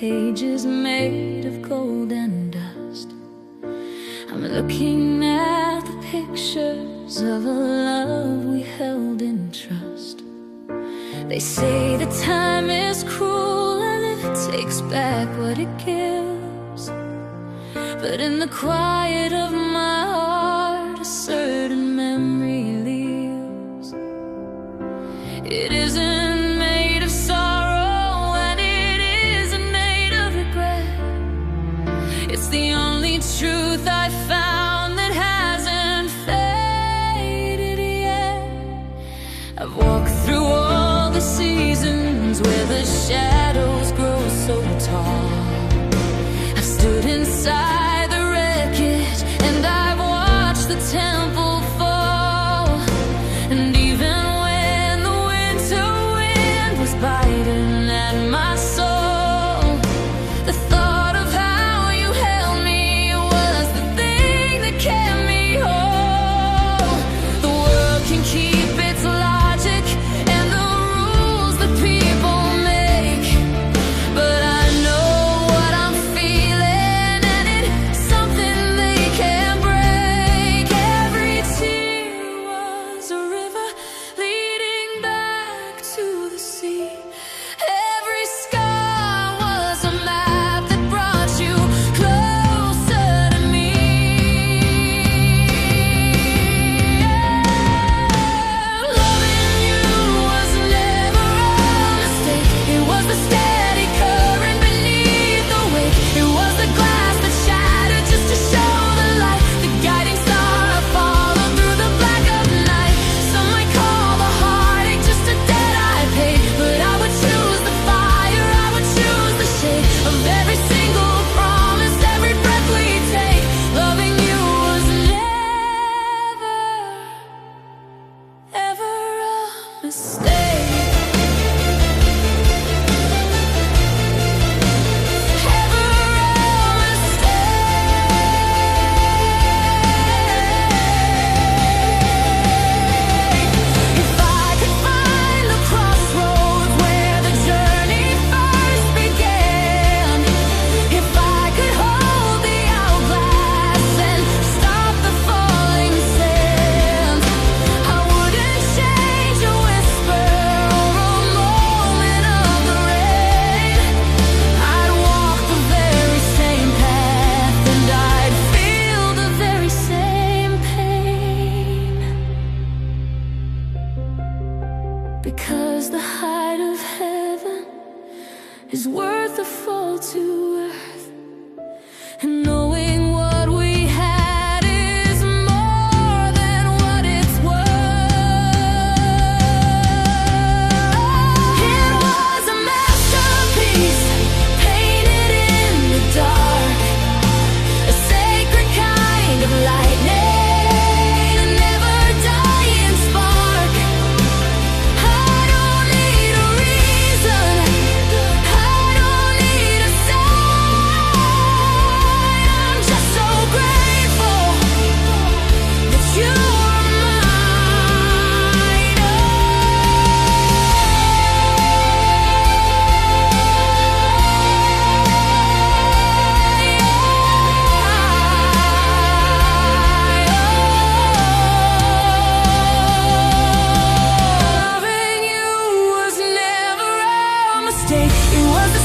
pages made of gold and dust. I'm looking at the pictures of a love we held in trust. They say that time is cruel and it takes back what it gives, but in the quiet of my heart a certain memory lives. It isn't made of sorrow and it isn't made of regret. It's the only truth I found that hasn't faded yet. I've walked through all the seasons where the shadows grow so tall. I've stood inside the wreckage and I've watched the temple fall. And even when the winter wind was biting at my soul, the thought of how you held me was the thing that kept me whole. The world can keep its logic and the rules that people make, but I know what I'm feeling and it's something they can't break. Every tear was a river leading back to the sea. Every scar was a map that brought you closer to me. Loving you was never a mistake. It was the steady current beneath the wake. It was the glass that shattered just to show the light. The guiding star I followed through the black of night. Some might call the heartache just a debt I paid, but I would choose the fire, I would choose the shade of every single promise, every breath we take. Loving you was never, ever a mistake. Ever a mistake. If I could find the crossroads where the journey first began, if I could hold the hourglass and stop the falling sands, I wouldn't change a whisper or a moment of the rain. I'd walk the very same path and I'd feel the very same pain. Because the height of heaven is worth a fall to earth, and knowing what we had is more than what it's worth. It was a masterpiece painted in the dark, a sacred kind of lightning, a never dying spark. I don't need a reason, I don't need a sign. I'm just so grateful that you are mine. Loving you was never a mistake. It was the